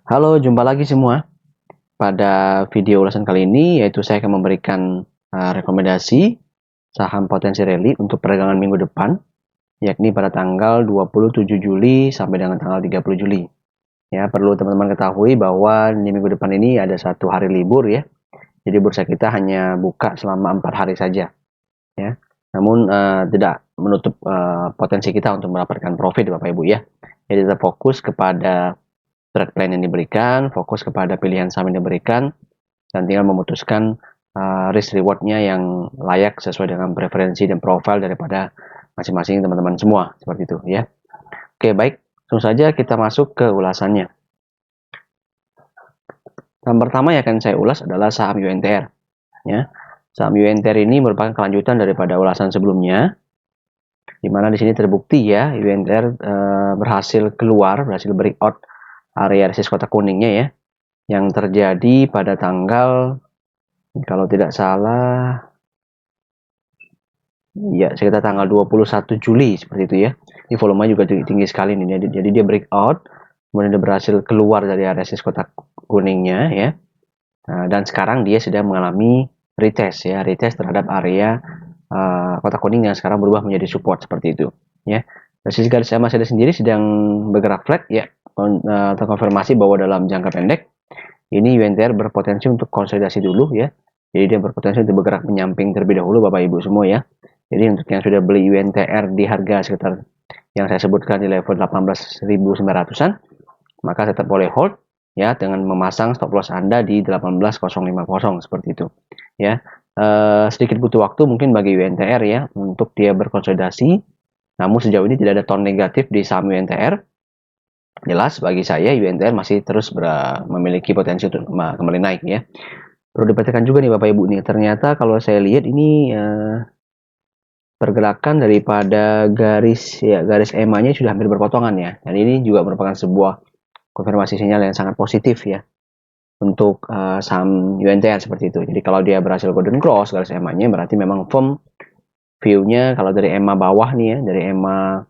Halo, jumpa lagi semua. Pada video ulasan kali ini, yaitu saya akan memberikan rekomendasi saham potensi rally untuk perdagangan minggu depan, yakni pada tanggal 27 Juli sampai dengan tanggal 30 Juli. Ya, perlu teman-teman ketahui bahwa di minggu depan ini ada satu hari libur ya. Jadi bursa kita hanya buka selama 4 hari saja. Ya, namun tidak menutup potensi kita untuk mendapatkan profit, Bapak Ibu ya. Jadi tetap fokus kepada trade plan yang diberikan, fokus kepada pilihan saham yang diberikan, dan tinggal memutuskan risk rewardnya yang layak sesuai dengan preferensi dan profil daripada masing-masing teman-teman semua, seperti itu ya. Oke, baik, langsung saja kita masuk ke ulasannya. Yang pertama yang akan saya ulas adalah saham UNTR ya. Saham UNTR ini merupakan kelanjutan daripada ulasan sebelumnya, di mana di sini terbukti ya UNTR berhasil breakout area resist kotak kuningnya ya, yang terjadi pada tanggal, kalau tidak salah ya, sekitar tanggal 21 Juli seperti itu ya. Ini volumenya juga tinggi sekali nih. Jadi dia breakout, kemudian dia berhasil keluar dari area resist kotak kuningnya ya. Dan sekarang dia sedang mengalami retest ya, retest terhadap area kotak kuning yang sekarang berubah menjadi support seperti itu ya. Dari sisi garis EMA sendiri sedang bergerak flat ya, terkonfirmasi bahwa dalam jangka pendek ini UNTR berpotensi untuk konsolidasi dulu ya. Jadi dia berpotensi untuk bergerak menyamping terlebih dahulu Bapak Ibu semua ya. Jadi untuk yang sudah beli UNTR di harga sekitar yang saya sebutkan di level 18.900-an, maka tetap boleh hold ya dengan memasang stop loss Anda di 18.050 seperti itu. Ya. Sedikit butuh waktu mungkin bagi UNTR ya untuk dia berkonsolidasi. Namun sejauh ini tidak ada tone negatif di saham UNTR. Jelas bagi saya UNTR masih terus memiliki potensi untuk kembali naik ya. Perlu diperhatikan juga nih Bapak Ibu nih, ternyata kalau saya lihat ini pergerakan daripada garis EMA-nya sudah hampir berpotongan ya. Dan ini juga merupakan sebuah konfirmasi sinyal yang sangat positif ya untuk saham UNTR seperti itu. Jadi kalau dia berhasil golden cross garis EMA-nya berarti memang firm view-nya. Kalau dari EMA bawah nih ya, dari EMA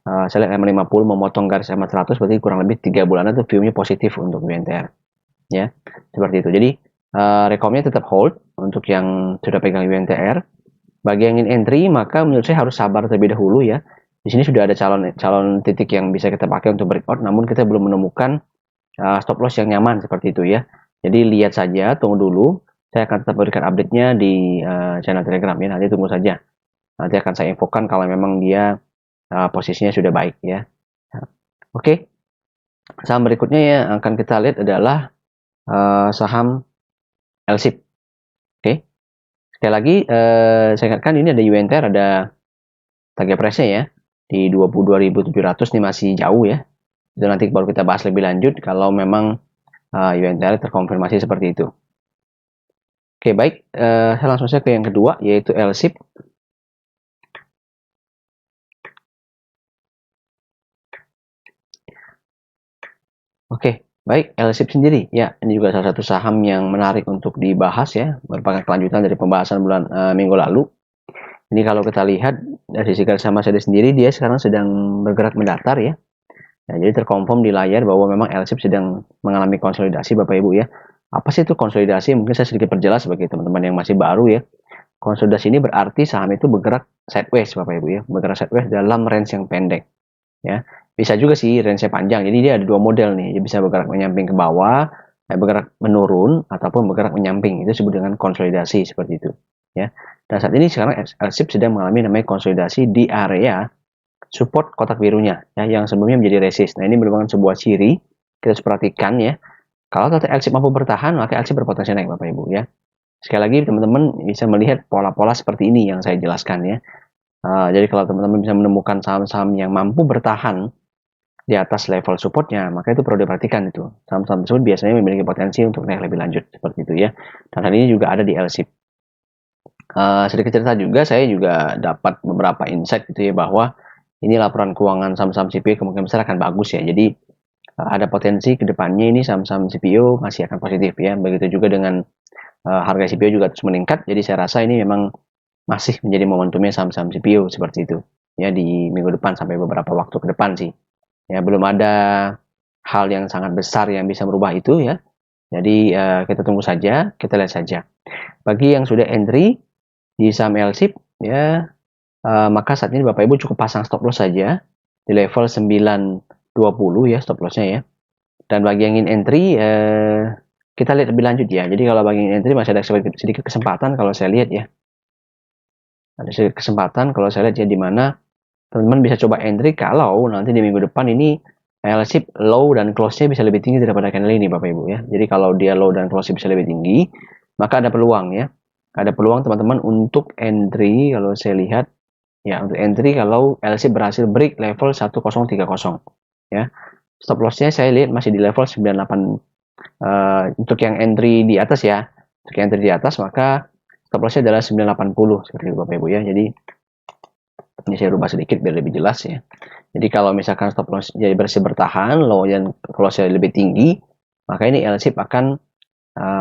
saya lihat EMA 50 memotong garis EMA 100, berarti kurang lebih 3 bulan itu view-nya positif untuk UNTR ya. Seperti itu. Jadi rekomnya tetap hold untuk yang sudah pegang UNTR. Bagi yang ingin entry, maka menurut saya harus sabar terlebih dahulu ya. Di sini sudah ada calon titik yang bisa kita pakai untuk breakout, namun kita belum menemukan stop loss yang nyaman seperti itu ya. Jadi lihat saja, tunggu dulu. Saya akan tetap berikan update-nya di channel Telegram ya. Nanti tunggu saja. Nanti akan saya infokan kalau memang dia posisinya sudah baik ya. Oke, saham berikutnya yang akan kita lihat adalah saham LSIP. Oke, sekali lagi saya ingatkan ini ada UNTR, ada target price-nya ya di 22.700 nih, masih jauh ya. Itu nanti baru kita bahas lebih lanjut kalau memang UNTR terkonfirmasi seperti itu. Oke, baik, saya langsung saja ke yang kedua, yaitu LSIP. Oke, baik, LSIP sendiri ya, ini juga salah satu saham yang menarik untuk dibahas ya, merupakan kelanjutan dari pembahasan minggu lalu. Ini kalau kita lihat dari sisi garis sama saya sendiri, dia sekarang sedang bergerak mendatar ya. Nah, jadi terkonfirm di layar bahwa memang LSIP sedang mengalami konsolidasi Bapak Ibu ya. Apa sih itu konsolidasi? Mungkin saya sedikit perjelas bagi teman-teman yang masih baru ya. Konsolidasi ini berarti saham itu bergerak sideways Bapak Ibu ya, bergerak sideways dalam range yang pendek ya. Bisa juga sih range-nya panjang. Jadi dia ada dua model nih. Dia bisa bergerak menyamping ke bawah, bergerak menurun, ataupun bergerak menyamping. Itu disebut dengan konsolidasi seperti itu ya. Dan saat ini sekarang LSIP sedang mengalami namanya konsolidasi di area support kotak birunya ya, yang sebelumnya menjadi resist. Nah, ini merupakan sebuah ciri, kita harus perhatikan ya. Kalau LSIP mampu bertahan, maka LSIP berpotensi naik Bapak Ibu ya. Sekali lagi teman-teman bisa melihat pola-pola seperti ini yang saya jelaskan ya. Jadi kalau teman-teman bisa menemukan saham-saham yang mampu bertahan di atas level supportnya, maka itu perlu diperhatikan itu. Saham-saham tersebut biasanya memiliki potensi untuk naik lebih lanjut seperti itu ya. Dan hal ini juga ada di LSIP. Sedikit cerita juga, saya juga dapat beberapa insight gitu ya, bahwa ini laporan keuangan saham-saham CPO kemungkinan besar akan bagus ya. Jadi ada potensi ke depannya ini saham-saham CPO masih akan positif ya. Begitu juga dengan harga CPO juga terus meningkat. Jadi saya rasa ini memang masih menjadi momentumnya saham-saham CPO seperti itu ya, di minggu depan sampai beberapa waktu ke depan sih. Ya, belum ada hal yang sangat besar yang bisa merubah itu ya. Jadi kita tunggu saja, kita lihat saja. Bagi yang sudah entry di saham LSIP ya, maka saat ini Bapak Ibu cukup pasang stop loss saja di level 920 ya stop lossnya ya. Dan bagi yang ingin entry kita lihat lebih lanjut ya. Jadi kalau bagi yang entry masih ada sedikit kesempatan kalau saya lihat ya. Ada sedikit kesempatan kalau saya lihat ya, di mana teman-teman bisa coba entry kalau nanti di minggu depan ini LSIP low dan close-nya bisa lebih tinggi daripada candle ini Bapak Ibu ya. Jadi kalau dia low dan close bisa lebih tinggi, maka ada peluang ya. Ada peluang teman-teman untuk entry kalau saya lihat ya, untuk entry kalau LSIP berhasil break level 1030 ya. Stop loss-nya saya lihat masih di level 98 untuk yang entry di atas ya. Untuk yang entry di atas maka stop loss-nya adalah 980 seperti itu Bapak Ibu ya. Jadi ini saya rubah sedikit biar lebih jelas ya. Jadi kalau misalkan stop loss jadi bersih bertahan, low dan close lebih tinggi, maka ini LSIP akan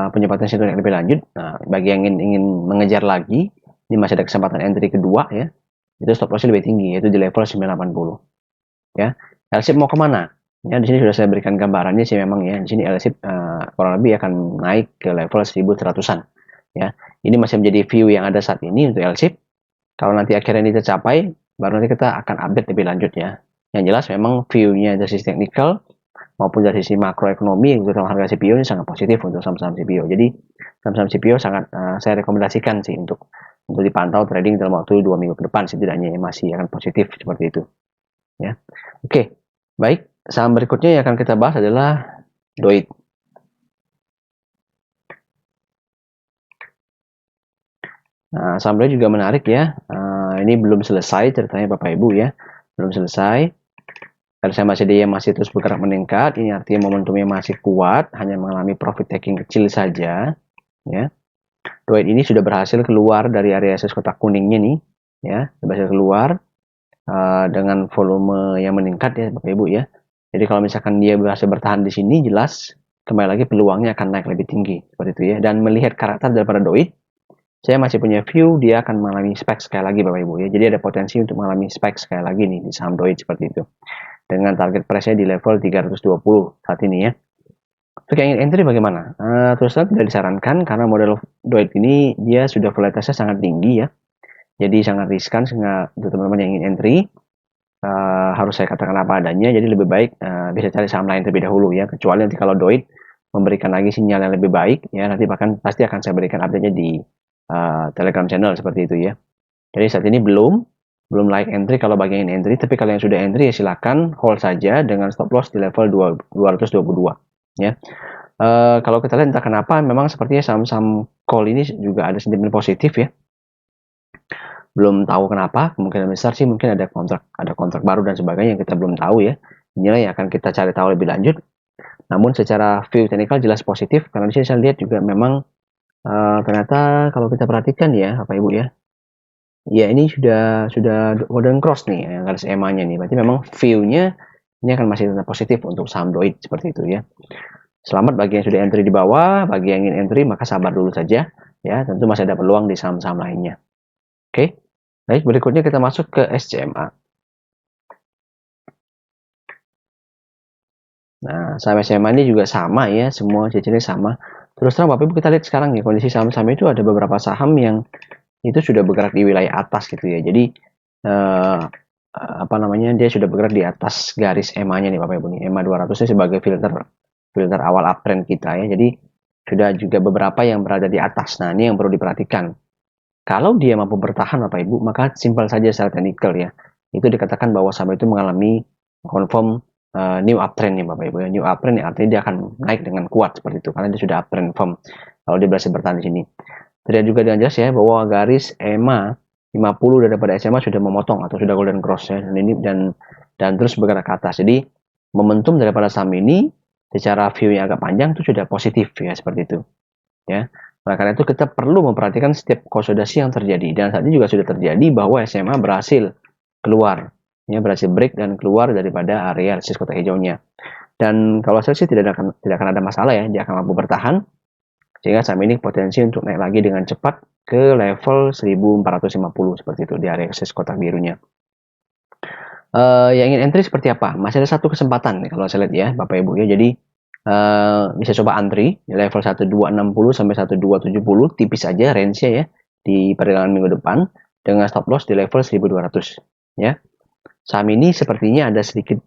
punya potensi untuk lebih lanjut. Nah, bagi yang ingin mengejar lagi, ini masih ada kesempatan entry kedua ya. Itu stop loss lebih tinggi, yaitu di level 980. Ya, LSIP mau kemana? Ya, di sini sudah saya berikan gambarannya sih memang ya. Di sini LSIP kurang lebih akan naik ke level 1100-an. Ya, ini masih menjadi view yang ada saat ini untuk LSIP. Kalau nanti akhirnya ini tercapai, baru nanti kita akan update lebih lanjut ya. Yang jelas memang view-nya dari sisi teknikal maupun dari sisi makroekonomi, terutama harga CPO ini sangat positif untuk saham-saham CPO. Jadi saham-saham CPO sangat saya rekomendasikan sih untuk dipantau trading dalam waktu 2 minggu ke depan setidaknya ya, masih akan positif seperti itu. Ya, oke, baik. Saham berikutnya yang akan kita bahas adalah DOIT. Nah, saham DOIT juga menarik ya. Ini belum selesai ceritanya Bapak Ibu ya, belum selesai. RSI dia masih terus bergerak meningkat, ini artinya momentumnya masih kuat, hanya mengalami profit taking kecil saja. Ya, DOIT ini sudah berhasil keluar dari area resistance kotak kuningnya nih, ya, berhasil keluar dengan volume yang meningkat ya Bapak Ibu ya. Jadi kalau misalkan dia berhasil bertahan di sini, jelas kembali lagi peluangnya akan naik lebih tinggi seperti itu ya. Dan melihat karakter daripada DOIT, saya masih punya view dia akan mengalami spike sekali lagi Bapak Ibu ya. Jadi ada potensi untuk mengalami spike sekali lagi nih di saham DOIT seperti itu. Dengan target price-nya di level 320 saat ini ya. Untuk yang ingin entry bagaimana? Terus terang tidak disarankan karena model DOIT ini dia sudah volatilitasnya sangat tinggi ya. Jadi sangat riskan sehingga untuk teman-teman yang ingin entry harus saya katakan apa adanya. Jadi lebih baik bisa cari saham lain terlebih dahulu ya. Kecuali nanti kalau DOIT memberikan lagi sinyal yang lebih baik ya, nanti bahkan pasti akan saya berikan update-nya di Telegram channel seperti itu ya. Jadi saat ini belum like entry kalau bagian entry, tapi kalau yang sudah entry ya silakan hold saja dengan stop loss di level 222 ya. Kalau kita lihat entah kenapa memang sepertinya saham-saham call ini juga ada sentimen positif ya. Belum tahu kenapa, kemungkinan besar sih mungkin ada kontrak baru dan sebagainya yang kita belum tahu ya. Inilah yang akan kita cari tahu lebih lanjut. Namun secara view teknikal jelas positif karena di sini saya lihat juga memang ternyata kalau kita perhatikan ya Bapak Ibu ya. Ya ini sudah golden cross nih garis EMA-nya nih. Berarti memang view-nya ini akan masih tetap positif untuk saham DOIT seperti itu ya. Selamat bagi yang sudah entry di bawah, bagi yang ingin entry maka sabar dulu saja ya. Tentu masih ada peluang di saham-saham lainnya. Oke. Baik, berikutnya kita masuk ke SCMA. Nah, saham SCMA ini juga sama ya, semua ciri-ciri sama. Terus terang Bapak Ibu kita lihat sekarang ya kondisi saham-saham itu ada beberapa saham yang itu sudah bergerak di wilayah atas gitu ya. Jadi apa namanya dia sudah bergerak di atas garis EMA-nya nih Bapak Ibu nih. EMA 200 sebagai filter awal uptrend kita ya. Jadi sudah juga beberapa yang berada di atas. Nah, ini yang perlu diperhatikan. Kalau dia mampu bertahan Bapak Ibu, maka simpel saja secara teknikal ya. Itu dikatakan bahwa saham itu mengalami confirm new uptrend nih Bapak Ibu ya. New uptrend ya, artinya dia akan naik dengan kuat seperti itu karena dia sudah uptrend firm. Kalau dia berhasil bertahan di sini. Terlihat juga dengan jelas ya bahwa garis EMA 50 daripada SMA sudah memotong atau sudah golden cross ya, dan ini dan terus bergerak ke atas. Jadi momentum daripada saham ini secara view yang agak panjang itu sudah positif ya seperti itu ya. Oleh karena itu kita perlu memperhatikan setiap konsolidasi yang terjadi dan saat ini juga sudah terjadi bahwa SMA berhasil keluar ya, berhasil break dan keluar daripada area resistance kotak hijaunya. Dan kalau saya sih tidak akan ada masalah ya, dia akan mampu bertahan sehingga saham ini potensi untuk naik lagi dengan cepat ke level 1450 seperti itu di area resistance kotak birunya. yang ingin entry seperti apa? Masih ada satu kesempatan nih kalau saya lihat ya, Bapak Ibu ya. Jadi bisa coba antri di level 1260 sampai 1270, tipis aja range-nya ya di perdagangan minggu depan dengan stop loss di level 1200 ya. Saham ini sepertinya ada sedikit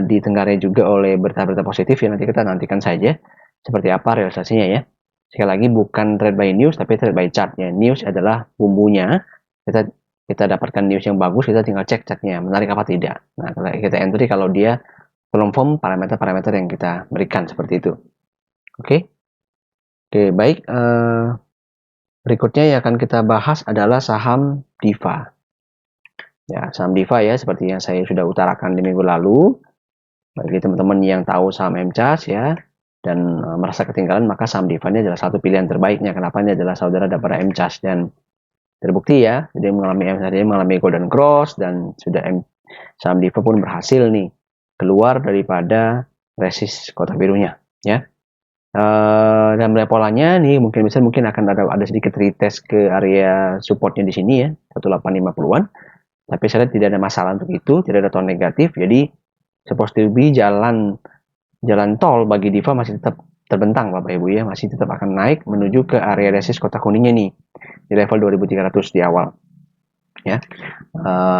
ditenggarai juga oleh berita-berita positif ya, nanti kita nantikan saja seperti apa realisasinya ya. Sekali lagi bukan trade by news tapi trade by chart ya. News adalah bumbunya. Kita dapatkan news yang bagus, kita tinggal cek chartnya menarik apa tidak. Nah, kita entry kalau dia belum form parameter-parameter yang kita berikan seperti itu. Oke. Oke, baik. Berikutnya yang akan kita bahas adalah saham Diva. Ya, saham Diva ya, seperti yang saya sudah utarakan di minggu lalu. Bagi teman-teman yang tahu saham MCAS ya, dan merasa ketinggalan, maka saham Diva ini adalah satu pilihan terbaiknya. Kenapa? Ini adalah saudara daripada MCAS dan terbukti ya, dia mengalami golden cross dan sudah saham Diva pun berhasil nih keluar daripada resist kotak birunya ya. Dan polanya nih mungkin akan ada sedikit retest ke area supportnya di sini ya 1850-an, tapi saya lihat tidak ada masalah untuk itu, tidak ada tone negatif. Jadi supposed to be jalan tol bagi Diva masih tetap terbentang Bapak Ibu ya, masih tetap akan naik menuju ke area resist kotak kuningnya nih di level 2300 di awal ya.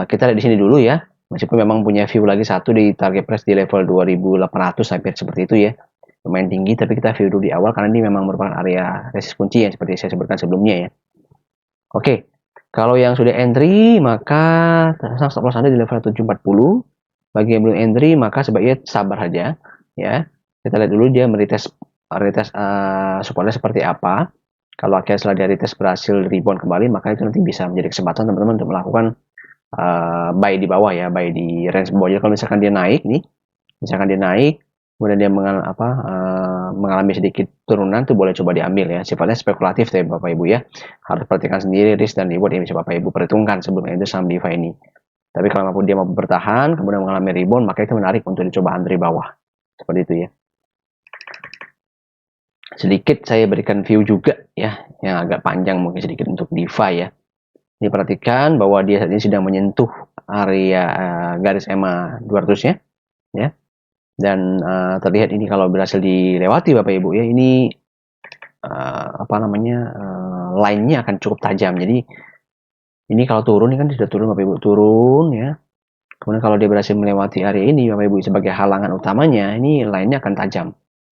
Kita lihat di sini dulu ya, meskipun memang punya view lagi satu di target price di level 2800 hampir seperti itu ya, lumayan tinggi, tapi kita view dulu di awal karena ini memang merupakan area resist kunci yang seperti saya sebutkan sebelumnya ya. Oke, kalau yang sudah entry maka stop loss Anda di level 740. Bagi yang belum entry maka sebaiknya sabar saja ya. Kita lihat dulu dia meretest supportnya seperti apa. Kalau akhirnya setelah dia retest berhasil rebound kembali, maka itu nanti bisa menjadi kesempatan teman-teman untuk melakukan buy di bawah ya, buy di range bawah. Jadi kalau misalkan dia naik nih, kemudian dia mengalami sedikit turunan, itu boleh coba diambil ya. Sifatnya spekulatif ya Bapak Ibu ya. Harus perhatikan sendiri risk dan reward yang bisa Bapak Ibu perhitungkan sebelum itu saham Diva ini. Tapi kalau dia mau bertahan, kemudian mengalami rebound, maka itu menarik untuk dicoba antri bawah. Seperti itu ya. Sedikit saya berikan view juga ya, yang agak panjang mungkin sedikit untuk Diva ya. Ini perhatikan bahwa dia saat ini sedang menyentuh area garis EMA 200-nya ya. Dan terlihat ini kalau berhasil dilewati Bapak Ibu ya, ini line-nya akan cukup tajam. Jadi ini kalau turun, ini kan sudah turun Bapak Ibu, turun ya. Kemudian kalau dia berhasil melewati area ini Bapak Ibu sebagai halangan utamanya, ini line-nya akan tajam.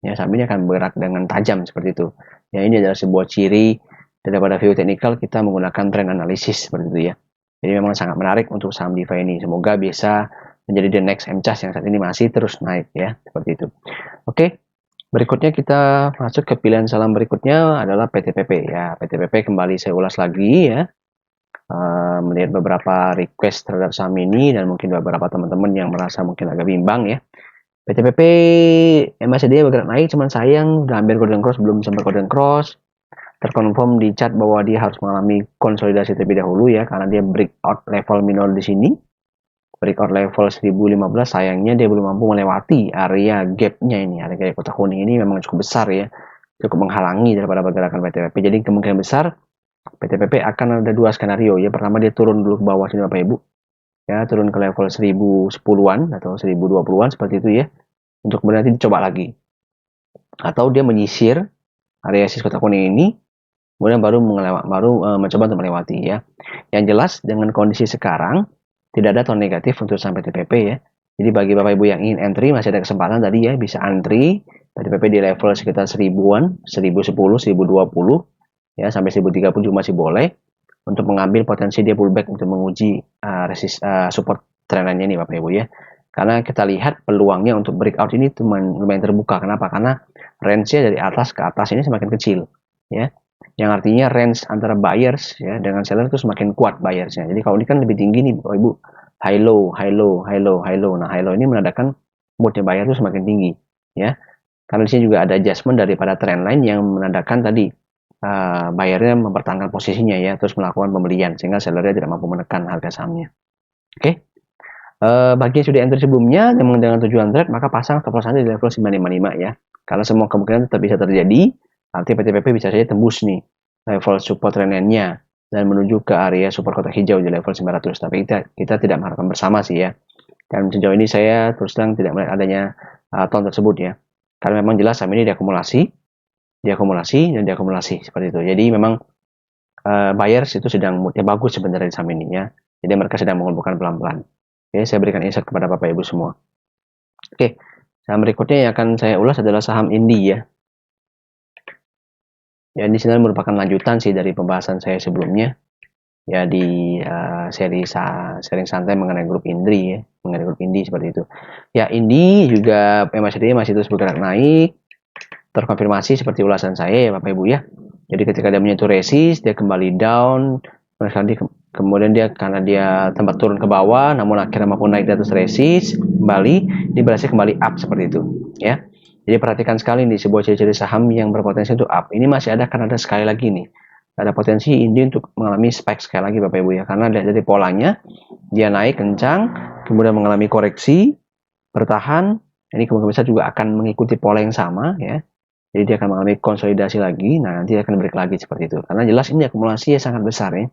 Ya, saham ini akan bergerak dengan tajam seperti itu. Ya, ini adalah sebuah ciri daripada view technical kita menggunakan trend analysis seperti itu ya. Jadi memang sangat menarik untuk saham Diva ini. Semoga bisa menjadi the next MCAS yang saat ini masih terus naik ya, seperti itu. Oke. Berikutnya kita masuk ke pilihan saham berikutnya adalah PTPP ya. PTPP kembali saya ulas lagi ya. Melihat beberapa request terhadap saham ini dan mungkin beberapa teman-teman yang merasa mungkin agak bimbang ya. PTPP MACD bergerak naik, cuman sayang udah hampir golden cross, belum sampai golden cross. Terkonfirm di chart bahwa dia harus mengalami konsolidasi terlebih dahulu ya, karena dia breakout level minor di sini. Breakout level 1015, sayangnya dia belum mampu melewati area gapnya ini, area kotak kuning ini memang cukup besar ya, cukup menghalangi daripada pergerakan PTPP. Jadi kemungkinan besar PTPP akan ada dua skenario ya. Pertama dia turun dulu ke bawah sini Bapak Ibu ya, turun ke level 1010-an atau 1020-an seperti itu ya, untuk kemudian nanti dicoba lagi, atau dia menyisir area sis kotak kuning ini kemudian baru mencoba untuk melewati ya. Yang jelas dengan kondisi sekarang tidak ada tone negatif untuk sampai PTPP ya. Jadi bagi Bapak Ibu yang ingin entry masih ada kesempatan tadi ya, bisa antri PTPP di level sekitar 1000-an, 1010, 1020 ya, sampai 1030 juga masih boleh untuk mengambil potensi dia pullback untuk menguji support trennya ini Bapak Ibu ya. Karena kita lihat peluangnya untuk breakout ini lumayan terbuka. Kenapa? Karena range-nya dari atas ke atas ini semakin kecil ya. Yang artinya range antara buyers ya dengan seller itu semakin kuat buyersnya. Jadi kalau ini kan lebih tinggi nih Bapak Ibu, high low, high low, high low, high low. Nah, high low ini menandakan moodnya buyer itu semakin tinggi ya. Karena di sini juga ada adjustment daripada trend line yang menandakan tadi buyernya mempertahankan posisinya ya, terus melakukan pembelian sehingga sellernya tidak mampu menekan harga sahamnya. Oke. Bagi yang sudah entry sebelumnya yang dengan tujuan trade, maka pasang stop loss Anda di level 955 ya. Karena semua kemungkinan tetap bisa terjadi. Nanti PTPP bisa saja tembus nih level support trendnya dan menuju ke area support kotak hijau di level 900. Tapi kita tidak mengharapkan bersama sih ya. Dan sejauh ini saya terus terang tidak melihat adanya tone tersebut ya. Karena memang jelas saham ini diakumulasi seperti itu. Jadi memang buyers itu sedang moodnya bagus sebenarnya di saham ini ya. Jadi mereka sedang mengumpulkan pelan-pelan. Oke, saya berikan insight kepada Bapak Ibu semua. Oke, saham berikutnya yang akan saya ulas adalah saham Indi ya. Ya, ini sebenarnya merupakan lanjutan sih dari pembahasan saya sebelumnya ya di sharing santai mengenai grup Indri ya, mengenai grup Indi seperti itu. Ya, Indi juga MACD masih terus bergerak naik, terkonfirmasi seperti ulasan saya ya Bapak Ibu ya. Jadi ketika dia menyentuh resist, dia kembali down, kemudian dia karena dia tempat turun ke bawah, namun akhirnya mampu naik di atas resist, kembali, dia berhasil kembali up seperti itu ya. Jadi perhatikan sekali nih sebuah ciri-ciri saham yang berpotensi untuk up. Ini masih ada karena ada sekali lagi nih, ada potensi Indi untuk mengalami spike sekali lagi Bapak Ibu ya, karena dari polanya dia naik kencang, kemudian mengalami koreksi, bertahan, ini kemungkinan besar juga akan mengikuti pola yang sama ya. Jadi dia akan mengalami konsolidasi lagi, nah nanti akan break lagi seperti itu. Karena jelas ini akumulasi sangat besar ya,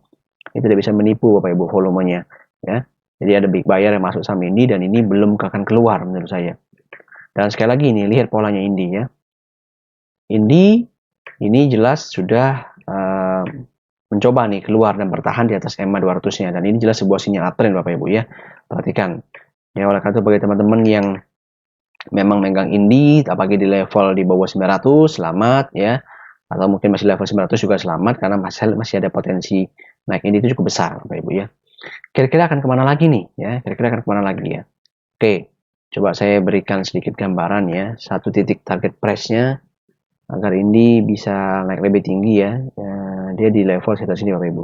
ini tidak bisa menipu Bapak Ibu volumenya ya. Jadi ada big buyer yang masuk saham Indi dan ini belum akan keluar menurut saya. Dan sekali lagi ini lihat polanya Indi ya. Indi ini jelas sudah mencoba nih keluar dan bertahan di atas EMA 200-nya, dan ini jelas sebuah sinyal uptrend Bapak Ibu ya. Perhatikan. Ya, oleh karena itu bagi teman-teman yang memang megang Indi apalagi di level di bawah 900, selamat ya. Atau mungkin masih level 900 juga selamat karena masih ada potensi naik Indi itu cukup besar Bapak Ibu ya. Kira-kira akan kemana lagi nih ya? Kira-kira akan kemana lagi ya? Oke, coba saya berikan sedikit gambaran ya. Satu titik target price-nya agar Indi bisa naik lebih tinggi ya. Dia di level sekitar sini Bapak Ibu.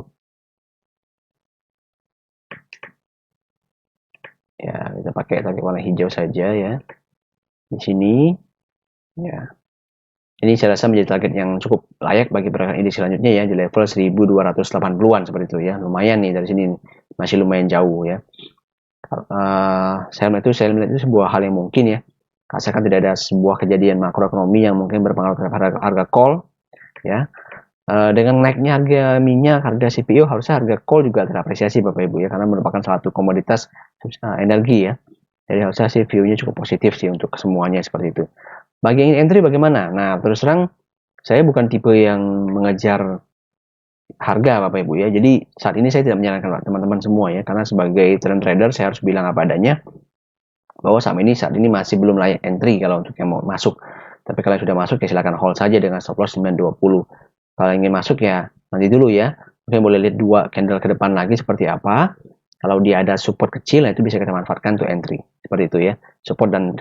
Ya, kita pakai target warna hijau saja ya. Di sini ya. Ini saya rasa menjadi target yang cukup layak bagi pergerakan Indi selanjutnya ya, di level 1280-an seperti itu ya. Lumayan nih dari sini, masih lumayan jauh ya. Saya melihat itu sebuah hal yang mungkin ya. Asalkan tidak ada sebuah kejadian makroekonomi yang mungkin berpengaruh terhadap harga call ya. Dengan naiknya harga minyak, harga CPO, harusnya harga coal juga terapresiasi Bapak Ibu ya, karena merupakan salah satu komoditas energi ya. Jadi harusnya sih view-nya cukup positif sih untuk semuanya seperti itu. Bagi yang entry bagaimana? Nah, terus terang saya bukan tipe yang mengejar harga Bapak Ibu ya. Jadi saat ini saya tidak menyarankan teman-teman semua ya, karena sebagai trend trader saya harus bilang apa adanya bahwa saat ini masih belum layak entry kalau untuk yang mau masuk. Tapi kalau sudah masuk ya silakan hold saja dengan stop loss 920. Kalau ingin masuk ya nanti dulu ya. Mungkin boleh lihat dua candle ke depan lagi seperti apa. Kalau dia ada support kecil, nah itu bisa kita manfaatkan untuk entry. Seperti itu ya. Support dan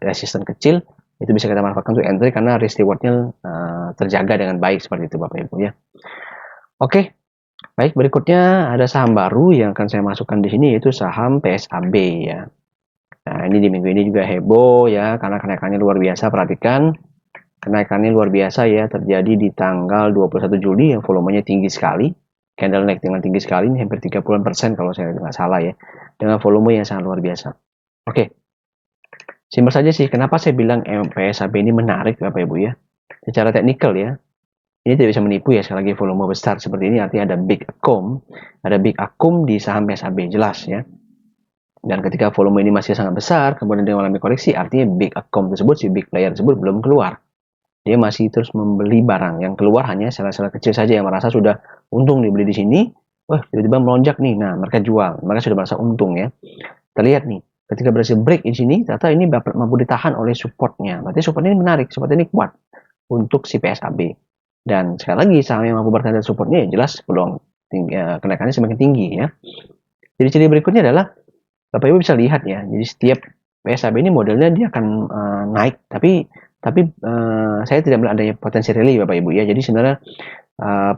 resistance kecil itu bisa kita manfaatkan untuk entry karena risk rewardnya terjaga dengan baik seperti itu Bapak Ibu ya. Oke, baik, berikutnya ada saham baru yang akan saya masukkan di sini yaitu saham PSAB ya. Nah, ini di minggu ini juga heboh ya karena kenaikannya luar biasa. Perhatikan, kenaikannya luar biasa ya, terjadi di tanggal 21 Juli yang volumenya tinggi sekali. Candle naik dengan tinggi sekali, ini hampir 30% kalau saya nggak salah ya, dengan volume yang sangat luar biasa. Oke, simpel saja sih, kenapa saya bilang PSAB ini menarik Bapak Ibu ya. Secara teknikal ya, ini tidak bisa menipu ya, sekali lagi volume besar seperti ini artinya ada big akum di saham PSAB, jelas ya. Dan ketika volume ini masih sangat besar, kemudian dia mengalami koreksi, artinya big akum tersebut, si big player tersebut belum keluar. Dia masih terus membeli barang, yang keluar hanya seller-seller kecil saja yang merasa sudah untung dibeli di sini, wah tiba-tiba melonjak nih, nah mereka jual, mereka sudah merasa untung ya. Terlihat nih, ketika berhasil break di sini, ternyata ini mampu ditahan oleh supportnya, berarti support ini menarik, support ini kuat untuk si PSAB. Dan sekali lagi, saham yang mampu bertahan dari supportnya ya jelas peluang kenaikannya semakin tinggi ya. Jadi ciri berikutnya adalah, Bapak Ibu bisa lihat ya, jadi setiap PSAB ini modelnya dia akan naik, tapi saya tidak melihat adanya potensi rally Bapak Ibu ya. Jadi sebenarnya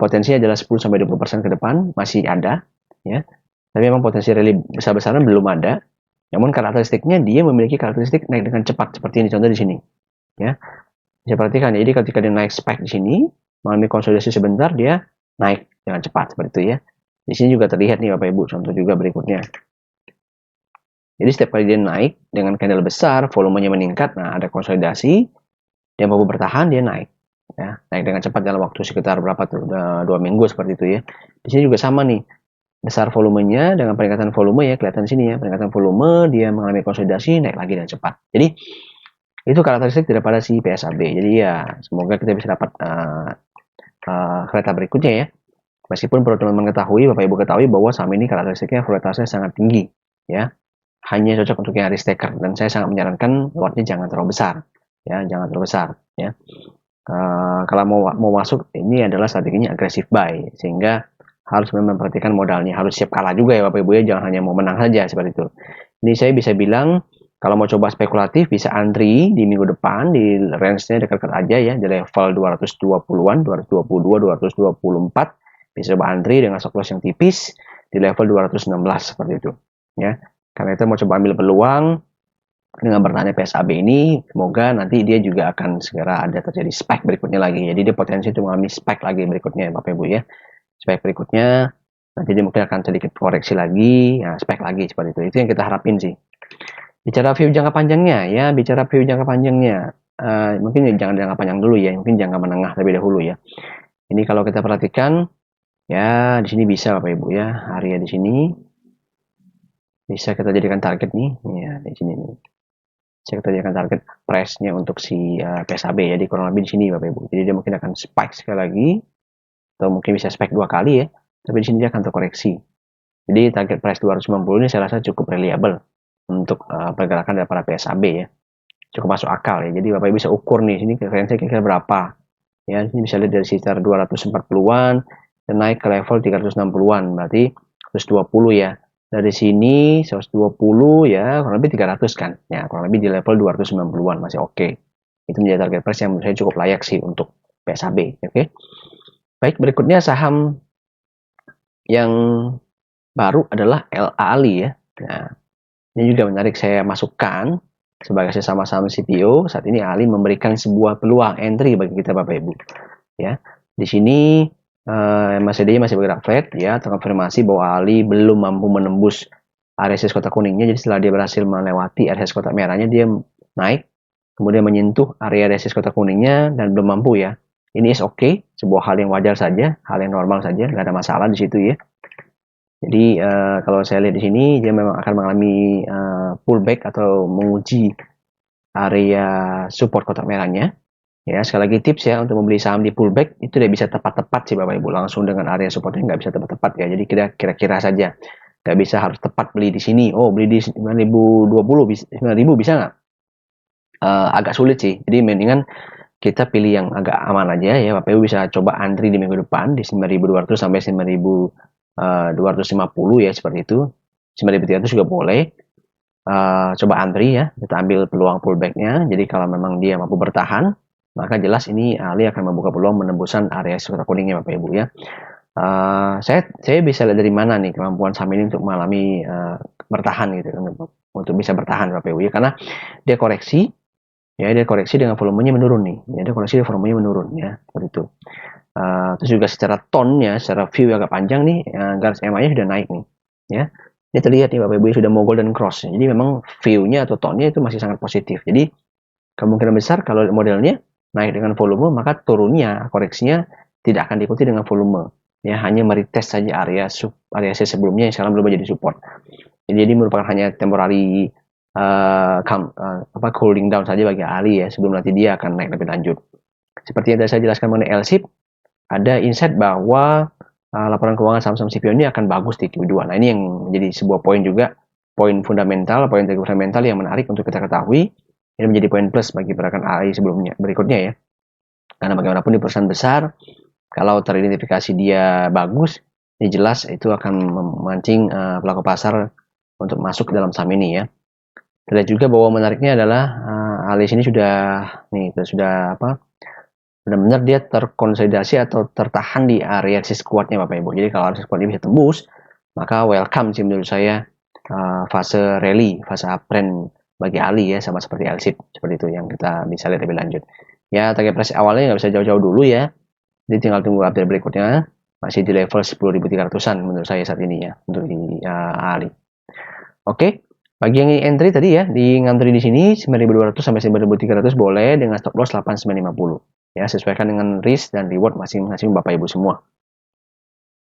potensinya adalah 10-20% ke depan masih ada ya. Tapi memang potensi rally besar-besaran belum ada. Namun karakteristiknya dia memiliki karakteristik naik dengan cepat seperti ini contoh di sini ya. Bisa perhatikan ya, jadi ketika dia naik spike di sini, mengalami konsolidasi sebentar, dia naik dengan cepat seperti itu ya. Di sini juga terlihat nih Bapak Ibu, contoh juga berikutnya. Jadi setiap kali dia naik dengan candle besar, volumenya meningkat, nah ada konsolidasi, dia mampu bertahan, dia naik ya, naik dengan cepat dalam waktu sekitar berapa tuh, 2 minggu seperti itu ya. Di sini juga sama nih, besar volumenya dengan peningkatan volume ya, kelihatan sini ya, peningkatan volume, dia mengalami konsolidasi, naik lagi dan cepat. Jadi itu karakteristik daripada si PSAB. Jadi ya semoga kita bisa dapat kereta berikutnya ya. Meskipun perlu teman-teman ketahui, Bapak Ibu ketahui bahwa saham ini karakteristiknya volatilitasnya sangat tinggi ya. Hanya cocok untuk yang risk taker, dan saya sangat menyarankan lotnya jangan terlalu besar ya, jangan terlalu besar ya. Kalau mau masuk, ini adalah strateginya agresif buy, sehingga harus memperhatikan modalnya, harus siap kalah juga ya Bapak Ibu ya, jangan hanya mau menang saja seperti itu. Ini saya bisa bilang kalau mau coba spekulatif bisa antri di minggu depan di range-nya dekat-dekat aja ya, di level 220-an, 222, 224, bisa coba antri dengan stop loss yang tipis di level 216 seperti itu ya. Karena itu mau coba ambil peluang dengan bertanya PSAB ini, semoga nanti dia juga akan segera ada terjadi spike berikutnya lagi. Jadi dia potensi untuk mengalami spike lagi berikutnya Bapak Ibu ya. Spike berikutnya nanti dia mungkin akan sedikit koreksi lagi, ya spike lagi seperti itu. Itu yang kita harapin sih. Bicara view jangka panjangnya ya, bicara view jangka panjangnya, mungkin jangan jangka panjang dulu ya, mungkin jangka menengah terlebih dahulu ya. Ini kalau kita perhatikan ya, di sini bisa Bapak Ibu ya, area di sini bisa kita jadikan target nih, ya di sini nih. Bisa kita jadikan target price-nya untuk si PSAB ya, di kurang lebih di sini Bapak Ibu. Jadi dia mungkin akan spike sekali lagi, atau mungkin bisa spike 2 kali ya, tapi di sini dia akan terkoreksi. Jadi target price 290 ini saya rasa cukup reliable untuk pergerakan daripada PSAB ya, cukup masuk akal ya. Jadi Bapak Ibu bisa ukur nih, sini referensi kira-kira berapa ya, ini bisa lihat dari sekitar 240-an dan naik ke level 360-an, berarti 120 ya. Dari sini 120 ya, kurang lebih 300 kan ya, kurang lebih di level 290-an masih oke. Itu menjadi target price yang menurut saya cukup layak sih untuk PSAB. Oke. Baik, berikutnya saham yang baru adalah Ali ya. Nah, ini juga menarik saya masukkan sebagai sesama saham CPO. Saat ini Ali memberikan sebuah peluang entry bagi kita Bapak Ibu ya. Di sini MACD masih bergerak flat ya, terkonfirmasi bahwa Ali belum mampu menembus area resistance kotak kuningnya. Jadi setelah dia berhasil melewati area resistance kotak merahnya, dia naik kemudian menyentuh area resistance kotak kuningnya dan belum mampu ya. Ini is okay, sebuah hal yang wajar saja, hal yang normal saja, nggak ada masalah di situ ya. Jadi kalau saya lihat di sini dia memang akan mengalami pullback atau menguji area support kotak merahnya. Ya, sekali lagi tips ya untuk membeli saham di pullback itu tidak bisa tepat-tepat sih Bapak Ibu, langsung dengan area supportnya nggak bisa tepat-tepat ya. Jadi kira-kira saja, nggak bisa harus tepat beli di sini. Oh, beli di 9.020, 9.000 bisa nggak? Agak sulit sih. Jadi mendingan kita pilih yang agak aman aja ya. Bapak Ibu bisa coba antri di minggu depan di 9.200 sampai 9.250 ya, seperti itu. 9.300 juga boleh. Coba antri ya, kita ambil peluang pullbacknya. Jadi kalau memang dia mampu bertahan, maka jelas ini Ali akan membuka peluang menembusan area kotak kuningnya Bapak Ibu ya. Saya bisa lihat dari mana nih kemampuan saham ini untuk mengalami bertahan gitu, untuk bisa bertahan Bapak Ibu ya, karena dia koreksi ya, dia koreksi dengan volumenya menurun nih ya, dia koreksi dengan volumenya menurun ya, seperti itu. Terus juga secara tone-nya, secara view agak panjang nih, garis EMA-nya sudah naik nih ya. Ini terlihat nih Bapak Ibu sudah mau golden cross. Jadi memang view-nya atau tone-nya itu masih sangat positif. Jadi kemungkinan besar kalau modelnya naik dengan volume, maka turunnya, koreksinya tidak akan diikuti dengan volume ya, hanya meretest saja area sebelumnya yang sekarang belum menjadi support. Jadi merupakan hanya temporary cooling down saja bagi Ali ya, sebelum nanti dia akan naik lebih lanjut. Seperti yang tadi saya jelaskan mengenai LSIP, ada insight bahwa laporan keuangan saham-saham CPO ini akan bagus di Q2. Nah, ini yang menjadi sebuah poin juga, poin fundamental yang menarik untuk kita ketahui. Ini menjadi poin plus bagi pergerakan AI berikutnya ya. Karena bagaimanapun di perusahaan besar, kalau teridentifikasi dia bagus, ini jelas itu akan memancing pelaku pasar untuk masuk ke dalam saham ini ya. Terlihat juga bahwa menariknya adalah Ali sini sudah benar-benar dia terkonsolidasi atau tertahan di area resist kuatnya Bapak Ibu. Jadi kalau resist kuatnya bisa tembus, maka welcome sih menurut saya fase rally, fase uptrend bagi Ali ya, sama seperti LSIP, seperti itu yang kita bisa lihat lebih lanjut. Ya, target price awalnya nggak bisa jauh-jauh dulu ya. Jadi tinggal tunggu update berikutnya, masih di level 10.300-an menurut saya saat ini ya, untuk di Ali. Oke, bagi yang entry tadi ya, di ngantri di sini 9.200 sampai 9.300 boleh dengan stop loss 8950. Ya, sesuaikan dengan risk dan reward masing-masing Bapak Ibu semua.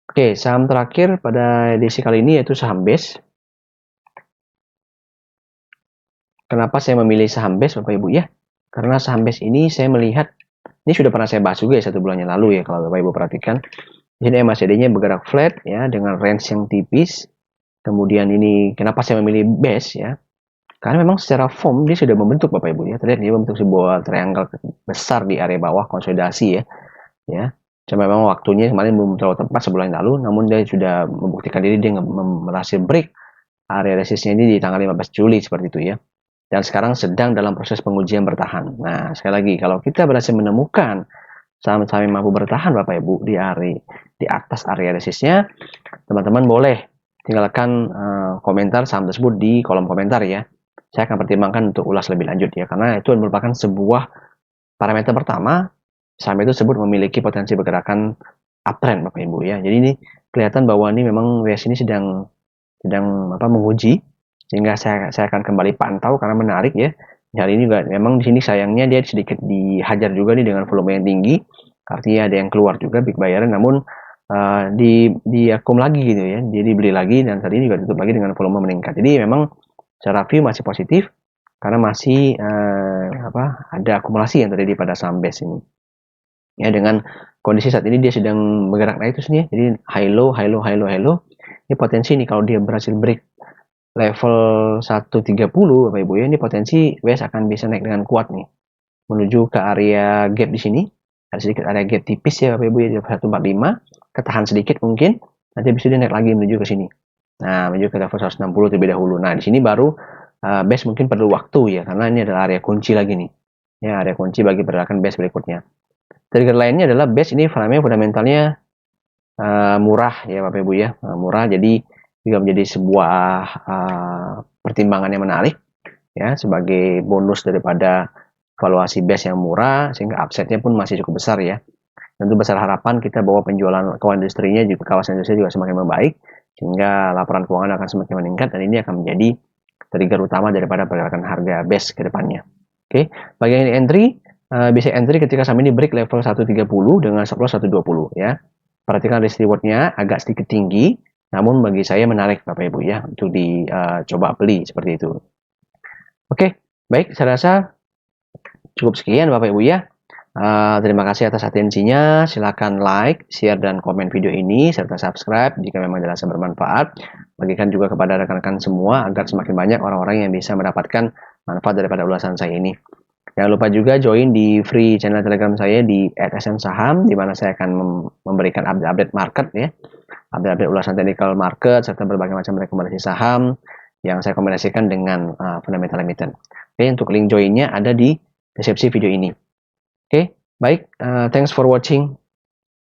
Oke, saham terakhir pada edisi kali ini yaitu saham BES. Kenapa saya memilih saham BES Bapak Ibu ya? Karena saham BES ini saya melihat, ini sudah pernah saya bahas juga ya 1 bulan yang lalu ya, kalau Bapak Ibu perhatikan. Di sini MACD-nya bergerak flat ya dengan range yang tipis. Kemudian ini kenapa saya memilih BES ya? Karena memang secara form dia sudah membentuk Bapak Ibu ya. Terlihat dia membentuk sebuah triangle besar di area bawah konsolidasi ya. Ya. Cuma memang waktunya kemarin belum terlalu tepat sebulan yang lalu, namun dia sudah membuktikan diri dia berhasil break area resistnya ini di tanggal 15 Juli seperti itu ya. Dan sekarang sedang dalam proses pengujian bertahan. Nah, sekali lagi kalau kita berhasil menemukan saham-saham yang mampu bertahan Bapak Ibu di atas area resistnya, teman-teman boleh tinggalkan komentar saham tersebut di kolom komentar ya. Saya akan pertimbangkan untuk ulas lebih lanjut ya, karena itu merupakan sebuah parameter pertama saham itu tersebut memiliki potensi pergerakan uptrend Bapak Ibu ya. Jadi ini kelihatan bahwa ini memang WS ini sedang menguji, sehingga saya akan kembali pantau karena menarik ya. Hari ini juga memang di sini sayangnya dia sedikit dihajar juga nih dengan volume yang tinggi, artinya ada yang keluar juga big buyer, namun di akum lagi gitu ya, jadi dibeli lagi dan tadi ini juga tutup lagi dengan volume meningkat. Jadi memang secara view masih positif karena masih ada akumulasi yang terjadi pada saham BES ini. Ya, dengan kondisi saat ini dia sedang bergerak naik terus nih ya. Jadi high low, high low, high low, high low. Ini potensi nih kalau dia berhasil break level 130 Bapak Ibu ya, ini potensi WS akan bisa naik dengan kuat nih menuju ke area gap di sini. Ada sedikit area gap tipis ya Bapak Ibu ya, di 145, ketahan sedikit mungkin, nanti bisa dia naik lagi menuju ke sini. Nah, menuju ke level 160 terlebih dahulu. Nah, di sini baru base mungkin perlu waktu ya, karena ini adalah area kunci lagi nih. Ya, area kunci bagi pergerakan base berikutnya. Trigger lainnya adalah base ini fundamentalnya murah ya Bapak Ibu ya, murah, jadi juga menjadi sebuah pertimbangan yang menarik ya sebagai bonus daripada valuasi base yang murah, sehingga upside-nya pun masih cukup besar ya. Tentu besar harapan kita bahwa penjualan kawasan industrinya juga kawasan industri juga semakin membaik, sehingga laporan keuangan akan semakin meningkat dan ini akan menjadi trigger utama daripada pergerakan harga base ke depannya. Oke, bagian entry bisa entry ketika saham ini break level 130 dengan stop loss 120 ya. Perhatikan risk rewardnya agak sedikit tinggi, namun bagi saya menarik Bapak Ibu ya untuk dicoba beli seperti itu. Oke, baik, saya rasa cukup sekian Bapak Ibu ya. Terima kasih atas atensinya. Silakan like, share, dan komen video ini serta subscribe jika memang dirasa bermanfaat. Bagikan juga kepada rekan-rekan semua agar semakin banyak orang-orang yang bisa mendapatkan manfaat daripada ulasan saya ini. Jangan lupa juga join di free channel Telegram saya di @smsaham, di mana saya akan memberikan update market ya, update ulasan technical market serta berbagai macam rekomendasi saham yang saya kombinasikan dengan fundamental emiten. Oke, untuk link joinnya ada di deskripsi video ini. Oke, baik. Thanks for watching.